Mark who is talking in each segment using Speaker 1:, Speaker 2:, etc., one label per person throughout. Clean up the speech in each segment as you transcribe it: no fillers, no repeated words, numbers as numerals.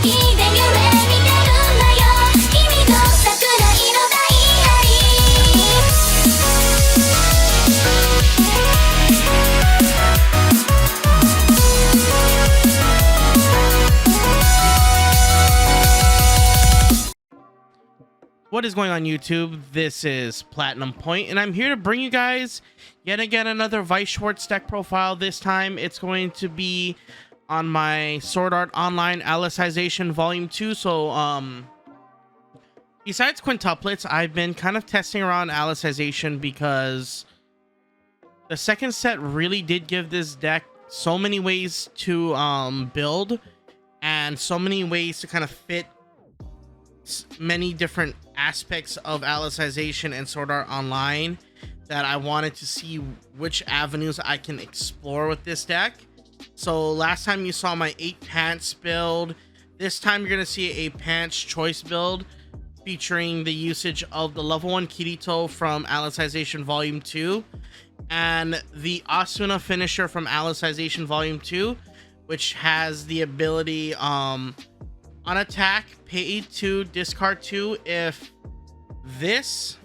Speaker 1: What is going on, YouTube? This is Platinum Point, and I'm here to bring you guys yet again another Weiss Schwarz deck profile. This time it's going to be on my Sword Art Online Alicization Volume 2. So besides quintuplets, I've been kind of testing around Alicization because the second set really did give this deck so many ways to build and so many ways to kind of fit many different aspects of Alicization and Sword Art Online that I wanted to see which avenues I can explore with this deck. So last time you saw my 8 pants build. This time you're gonna see a pants choice build featuring the usage of the level 1 Kirito from Alicization Volume 2 and the Asuna finisher from Alicization Volume 2, which has the ability on attack, pay 2, discard 2. If this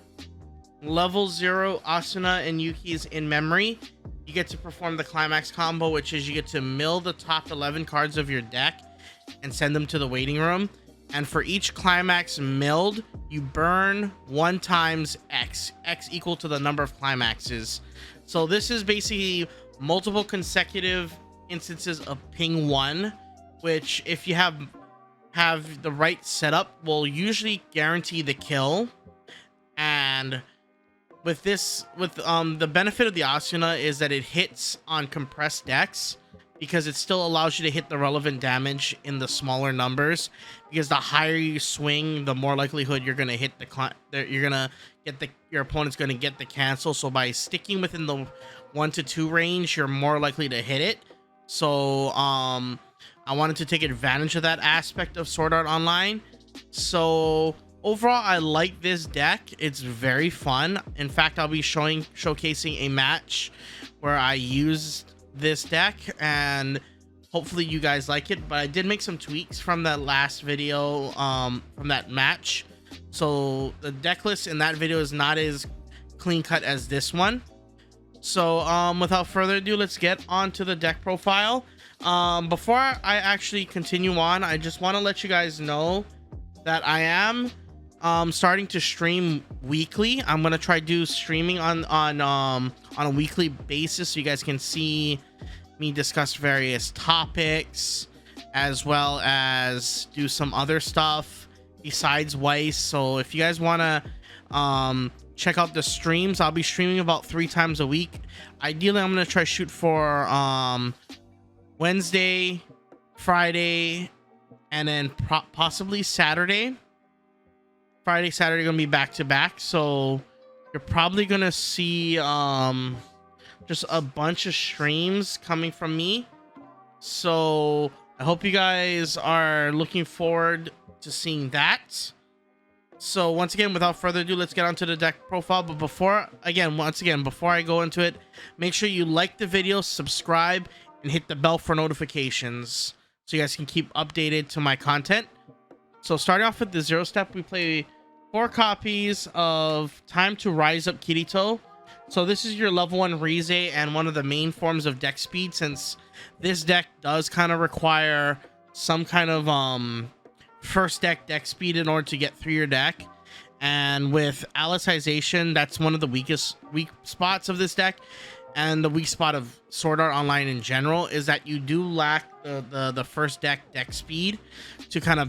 Speaker 1: level 0 Asuna and Yuki is in memory, you get to perform the climax combo, which is you get to mill the top 11 cards of your deck and send them to the waiting room. And for each climax milled, you burn 1 times X equal to the number of climaxes. So this is basically multiple consecutive instances of ping 1, which if you have the right setup will usually guarantee the kill. And with this, the benefit of the Asuna is that it hits on compressed decks because it still allows you to hit the relevant damage in the smaller numbers, because the higher you swing, the more likelihood you're gonna hit your opponent's gonna get the cancel. So by sticking within the 1 to 2 range, you're more likely to hit it. So I wanted to take advantage of that aspect of Sword Art Online. So overall, I like this deck. It's very fun. In fact, I'll be showcasing a match where I used this deck, and hopefully you guys like it. But I did make some tweaks from that last video, from that match. So the deck list in that video is not as clean cut as this one. So without further ado, let's get on to the deck profile. Before I actually continue on, I just want to let you guys know that I am starting to stream weekly. I'm gonna try do streaming on a weekly basis, so you guys can see me discuss various topics as well as do some other stuff besides Weiss. So if you guys want to check out the streams, I'll be streaming about 3 times a week. Ideally, I'm gonna try shoot for Wednesday, Friday, and then possibly Saturday. Friday, Saturday gonna be back to back, so you're probably gonna see just a bunch of streams coming from me. So I hope you guys are looking forward to seeing that. So once again, without further ado, let's get onto the deck profile. But before I go into it, make sure you like the video, subscribe, and hit the bell for notifications so you guys can keep updated to my content. So starting off with the 0 step, we play 4 copies of Time to Rise Up Kirito. So this is your level 1 Rize and one of the main forms of deck speed, since this deck does kind of require some kind of first deck speed in order to get through your deck. And with Alicization, that's one of the weak spots of this deck. And the weak spot of Sword Art Online in general is that you do lack the first deck speed to kind of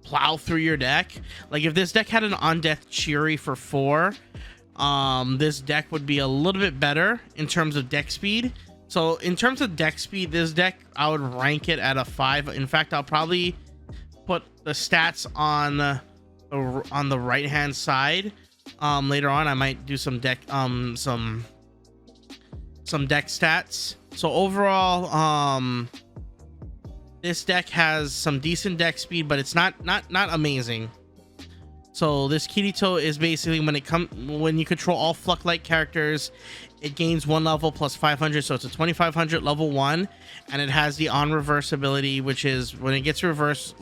Speaker 1: plow through your deck. Like if this deck had an On Death Chiri for 4, this deck would be a little bit better in terms of deck speed. So in terms of deck speed, this deck, I would rank it at a 5. In fact, I'll probably put the stats on the right hand side. Later on I might do some deck deck stats. So overall, this deck has some decent deck speed, but it's not amazing. So this Kirito is basically when you control all Fluck-like characters, it gains 1 level plus 500, so it's a 2500 level 1, and it has the on reverse ability, which is when it gets reversed,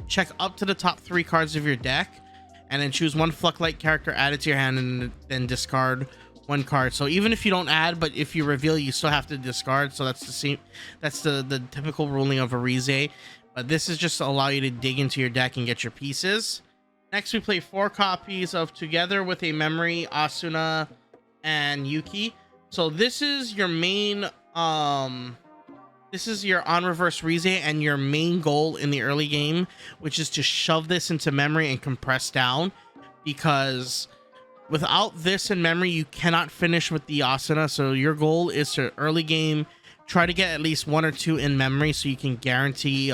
Speaker 1: check up to the top 3 cards of your deck, and then choose 1 Fluck-like character, add it to your hand, and then discard 1 card. So even if you don't add, but if you reveal, you still have to discard. So that's the same. That's the typical ruling of a Rize, but this is just to allow you to dig into your deck and get your pieces. Next, we play 4 copies of Together with a Memory, Asuna, and Yuki. So this is your main this is your on reverse Rize and your main goal in the early game, which is to shove this into memory and compress down, because without this in memory you cannot finish with the Asuna. So your goal is to early game try to get at least 1 or 2 in memory so you can guarantee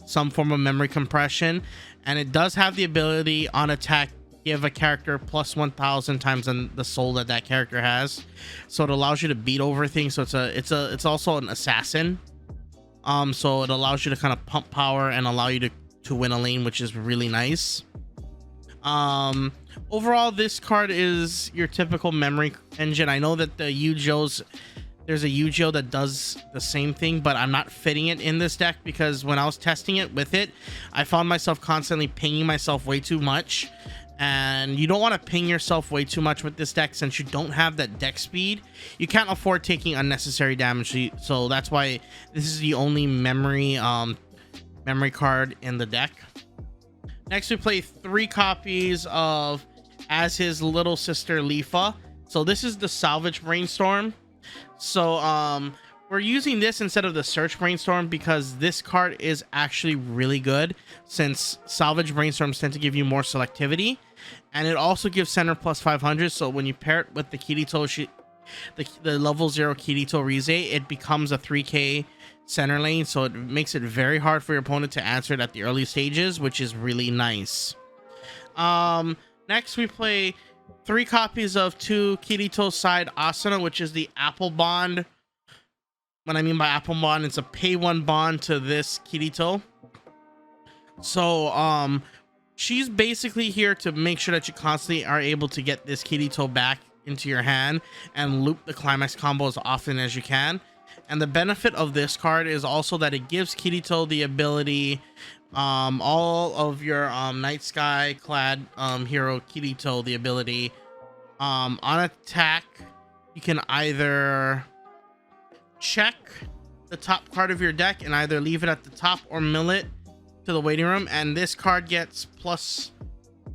Speaker 1: some form of memory compression. And it does have the ability on attack give a character plus 1000 times on the soul that character has, so it allows you to beat over things. So it's also an assassin, so it allows you to kind of pump power and allow you to win a lane, which is really nice. Overall, this card is your typical memory engine. I know that the Yu-Gi-Ohs, there's a Yu-Gi-Oh that does the same thing, but I'm not fitting it in this deck because when I was testing it with it, I found myself constantly pinging myself way too much. And you don't want to ping yourself way too much with this deck, since you don't have that deck speed. You can't afford taking unnecessary damage, so that's why this is the only memory card in the deck. Next, we play 3 copies of As His Little Sister Lifa. So this is the Salvage Brainstorm. So we're using this instead of the Search Brainstorm because this card is actually really good, since Salvage Brainstorms tend to give you more selectivity, and it also gives center plus 500. So when you pair it with the Kirito, the level 0 Kirito Rize, it becomes a 3k center lane, so it makes it very hard for your opponent to answer it at the early stages, which is really nice. Next, we play 3 copies of 2 Kirito side Asuna, which is the Apple Bond. What I mean by Apple Bond, it's a pay 1 bond to this Kirito. So she's basically here to make sure that you constantly are able to get this Kirito back into your hand and loop the climax combo as often as you can. And the benefit of this card is also that it gives Kirito the ability, all of your Night Sky clad hero Kirito, the ability on attack, you can either check the top card of your deck and either leave it at the top or mill it to the waiting room, and this card gets plus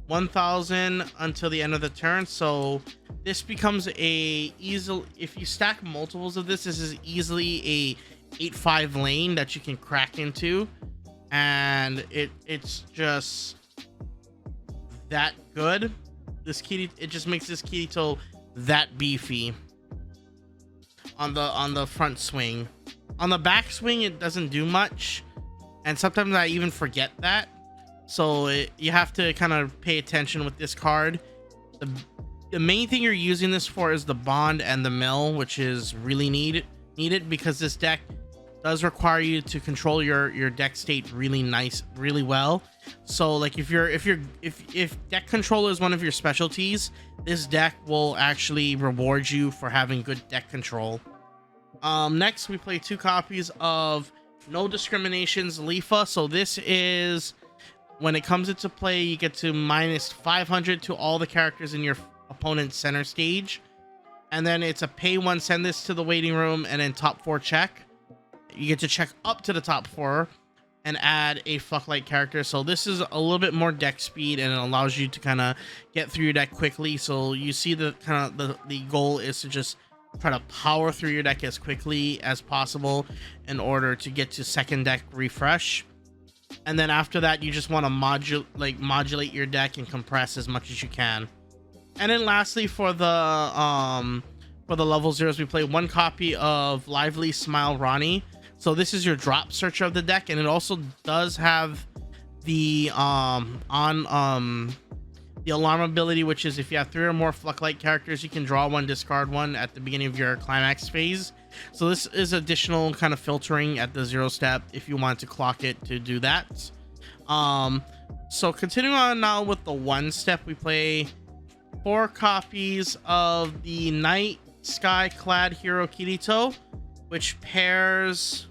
Speaker 1: 1000 until the end of the turn. So this becomes a easy, if you stack multiples of this is easily a 8-5 lane that you can crack into, and it's just that good. This Kirito, it just makes this Kirito that beefy on the front swing. On the back swing, it doesn't do much, and sometimes I even forget that. So you have to kind of pay attention with this card. The main thing you're using this for is the bond and the mill, which is really needed because this deck does require you to control your deck state really well. So like if deck control is one of your specialties, this deck will actually reward you for having good deck control. Next, we play 2 copies of No Discriminations Lifa. So this is, when it comes into play, you get to minus 500 to all the characters in your opponent's center stage, and then it's a pay 1, send this to the waiting room, and then top 4 check. You get to check up to the top 4 and add a Fluck-like character. So this is a little bit more deck speed, and it allows you to kind of get through your deck quickly. So you see the kind of the goal is to just try to power through your deck as quickly as possible in order to get to second deck refresh. And then after that, you just want to modulate your deck and compress as much as you can. And then lastly, for the level 0s, we play 1 copy of Lively Smile Ronnie. So this is your drop search of the deck, and it also does have the the alarm ability, which is if you have 3 or more Fluck-like characters, you can draw 1, discard 1 at the beginning of your climax phase. So this is additional kind of filtering at the 0 step if you want to clock it to do that. So continuing on now with the one step, we play 4 copies of the Night Sky Clad Hero Kirito, which pairs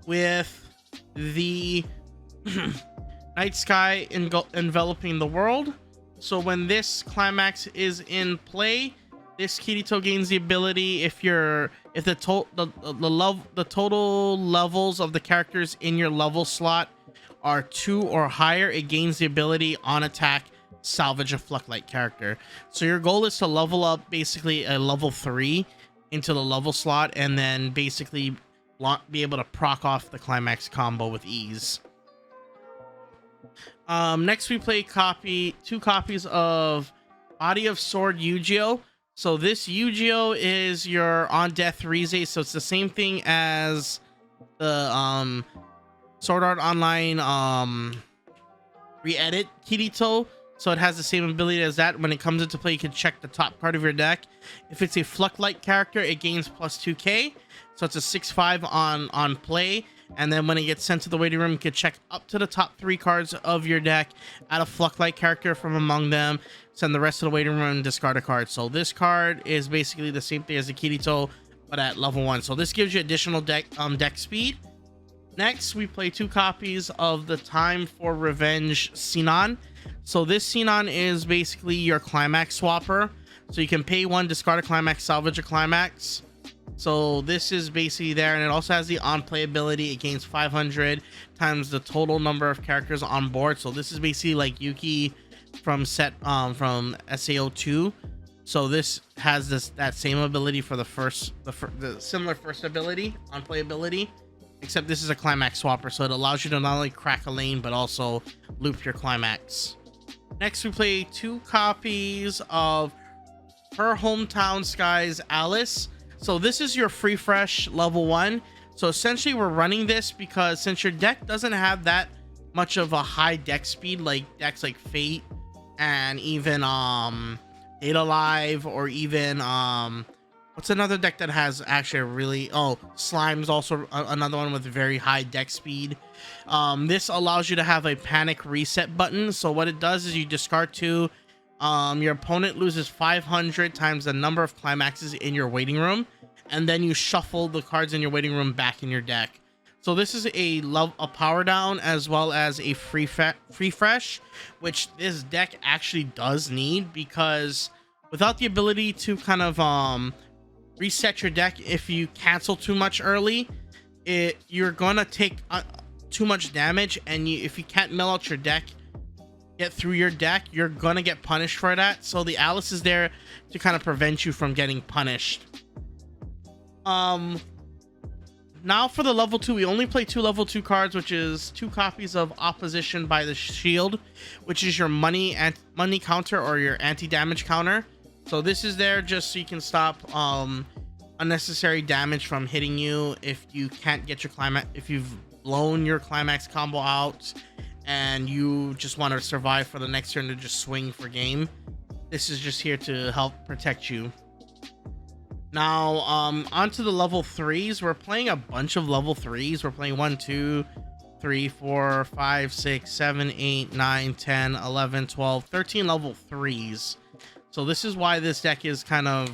Speaker 1: with the Night Sky enveloping the world. So when this climax is in play, this Kirito gains the ability if the total levels of the characters in your level slot are 2 or higher, it gains the ability on attack salvage a Flucklight character. So your goal is to level up basically a level 3 into the level slot, and then basically be able to proc off the climax combo with ease. Next we play 2 copies of Body of Sword Yu-Gi-Oh! So this Yu-Gi-Oh! Is your on death Rize, so it's the same thing as the Sword Art Online re-edit Kirito. So it has the same ability as that. When it comes into play, you can check the top card of your deck. If it's a Flucklight character, it gains plus 2k. So it's a 6/5 on play. And then when it gets sent to the waiting room, you can check up to the top 3 cards of your deck, add a Flucklight character from among them, send the rest of the waiting room, and discard a card. So this card is basically the same thing as the Kirito, but at level 1. So this gives you additional deck speed. Next, we play 2 copies of the Time for Revenge Sinon. So this Sinon is basically your climax swapper. So you can pay 1, discard a climax, salvage a climax. So this is basically there, and it also has the on play ability. It gains 500 times the total number of characters on board. So this is basically like Yuki from from SAO2. So this has that same ability for the similar first ability, on play ability, except this is a climax swapper, so it allows you to not only crack a lane but also loop your climax. Next we play 2 copies of Her Hometown Skies Alice. So this is your free fresh level 1. So essentially we're running this because since your deck doesn't have that much of a high deck speed, like decks like Fate and even Data Live, or even what's another deck that has actually a really Slime's also another one with very high deck speed. This allows you to have a panic reset button. So what it does is you discard 2. Your opponent loses 500 times the number of climaxes in your waiting room, and then you shuffle the cards in your waiting room back in your deck. So this is a power down as well as a free fresh, which this deck actually does need, because without the ability to kind of reset your deck, if you cancel too much early, you're gonna take too much damage, and if you can't mill out your deck, get through your deck, you're gonna get punished for that. So the Alice is there to kind of prevent you from getting punished. Now for the level 2, we only play 2 level 2 cards, which is 2 copies of Opposition by the Shield, which is your money counter or your anti-damage counter. So this is there just so you can stop unnecessary damage from hitting you if you can't get your climax, if you've blown your climax combo out and you just want to survive for the next turn to just swing for game. This is just here to help protect you. Now onto the level 3s. We're playing a bunch of level 3s. We're playing 1 2 3 4 5 6 7 8 9 10 11 12 13 level 3s. So this is why this deck is kind of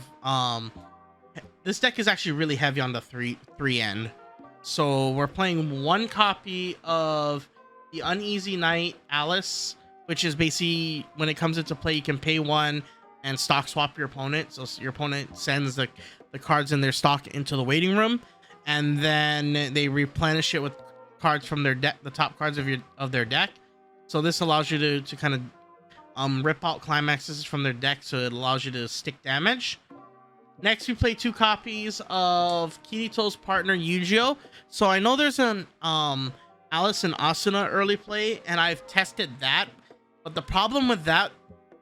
Speaker 1: this deck is actually really heavy on the 3 end. So we're playing 1 copy of the Uneasy Night Alice, which is basically when it comes into play, you can pay 1 and stock swap your opponent. So your opponent sends the cards in their stock into the waiting room, and then they replenish it with cards from their deck, the top cards of their deck. So this allows you to kind of rip out climaxes from their deck, so it allows you to stick damage. Next, we play 2 copies of Kirito's partner Yu-Gi-Oh! So I know there's an Alice and Asuna early play, and I've tested that, but the problem with that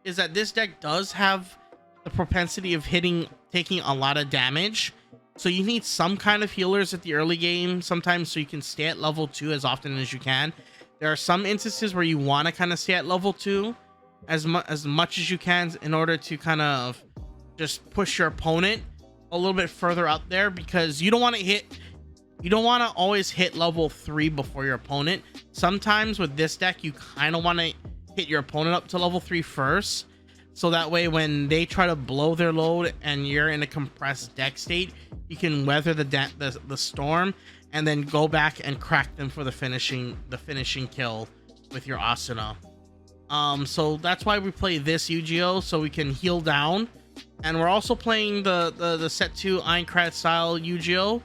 Speaker 1: is that this deck does have the propensity of taking a lot of damage. So you need some kind of healers at the early game sometimes, so you can stay at level 2 as often as you can. There are some instances where you want to kind of stay at level 2 as much as you can in order to kind of just push your opponent a little bit further out there, because you don't want to always hit level 3 before your opponent. Sometimes with this deck, you kind of want to hit your opponent up to level 3 first, so that way when they try to blow their load and you're in a compressed deck state, you can weather the storm and then go back and crack them for the finishing kill with your Asuna. So that's why we play this Yu-Gi-Oh, so we can heal down. And we're also playing the set 2 Aincrad style Yu-Gi-Oh.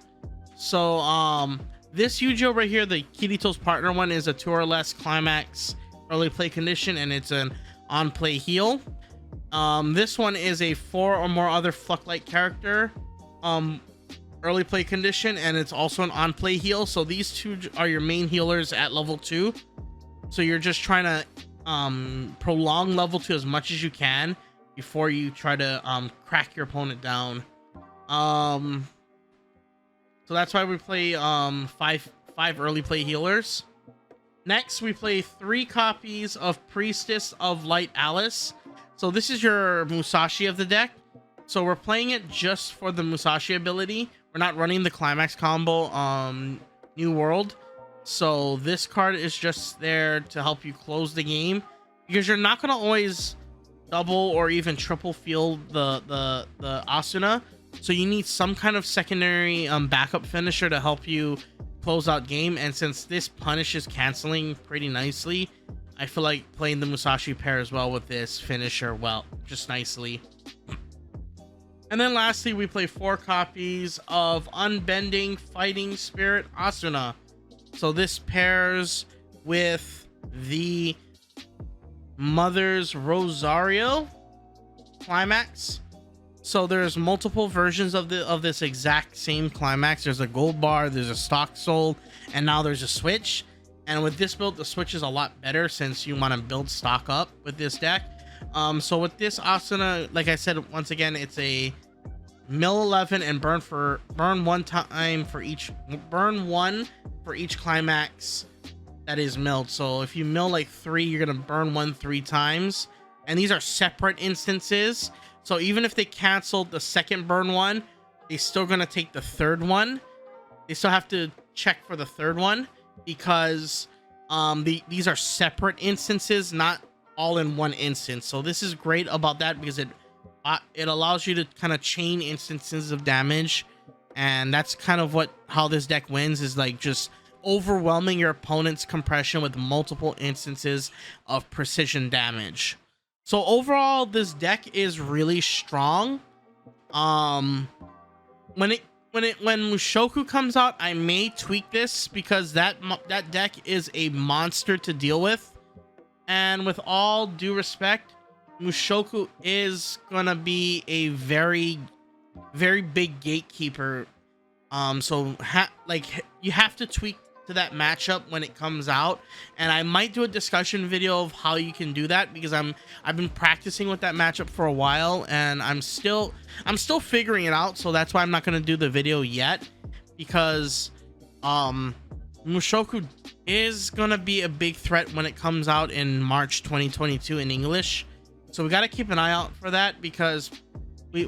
Speaker 1: So this Yu-Gi-Oh right here, the Kirito's partner one, is a 2 or less climax early play condition, and it's an on play heal. This one is a 4 or more other Fluck-like character early play condition, and it's also an on play heal. So these two are your main healers at level 2. So you're just trying to prolong level 2 as much as you can before you try to crack your opponent down. So that's why we play five early play healers. Next, we play 3 copies of Priestess of Light Alice. So this is your Musashi of the deck. So we're playing it just for the Musashi ability. We're not running the climax combo New World. So this card is just there to help you close the game, because you're not going to always double or even triple field the Asuna. So you need some kind of secondary backup finisher to help you close out game. And since this punishes canceling pretty nicely, I feel like playing the Musashi pair as well with this finisher just nicely. And then lastly, we play 4 copies of Unbending Fighting Spirit Asuna. So this pairs with the Mother's Rosario climax. So there's multiple versions of this exact same climax. There's a gold bar, there's a stock soul, and now there's a switch. And with this build, the switch is a lot better since you want to build stock up with this deck. So with this Asuna, like I said, once again, it's a mill 11 and burn 1 time for each climax that is milled. So if you mill like 3, you're gonna burn 1 3 times, and these are separate instances. So even if they canceled the second burn one, they're still gonna take the third one. They still have to check for the third one, because these are separate instances, not all in one instance. So this is great about that, because it allows you to kind of chain instances of damage, and that's kind of how this deck wins, is like just overwhelming your opponent's compression with multiple instances of precision damage. So overall, this deck is really strong. When Mushoku comes out, I may tweak this, because that deck is a monster to deal with. And with all due respect, Mushoku is gonna be a very, very big gatekeeper. So you have to tweak to that matchup when it comes out, and I might do a discussion video of how you can do that, because I've been practicing with that matchup for a while, and I'm still figuring it out. So that's why I'm not gonna do the video yet, because Mushoku is gonna be a big threat when it comes out in March 2022 in English. So we got to keep an eye out for that, because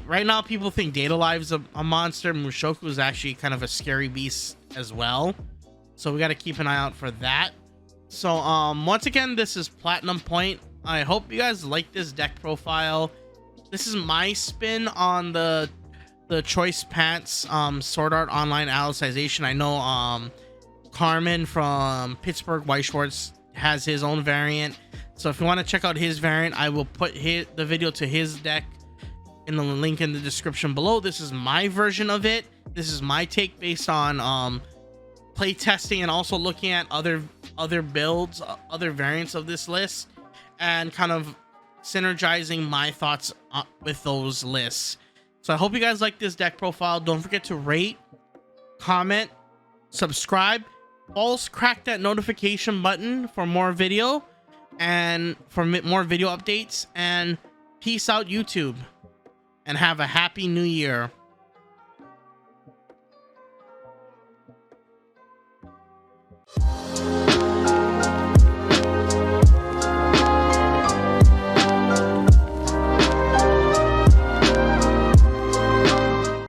Speaker 1: right now people think Data Live's a monster. Mushoku is actually kind of a scary beast as well. So we got to keep an eye out for that. So once again, this is Platinum Point. I hope you guys like this deck profile. This is my spin on the Choice Pants Sword Art Online Alicization. I know Carmen from Pittsburgh, Weiss Schwarz, has his own variant. So if you want to check out his variant, I will put the video to his deck in the link in the description below. This is my version of it. This is my take based on play testing, and also looking at other builds, other variants of this list, and kind of synergizing my thoughts with those lists. So I hope you guys like this deck profile. Don't forget to rate, comment, subscribe. Also crack that notification button for more video and for more video updates. And peace out, YouTube, and have a happy new year.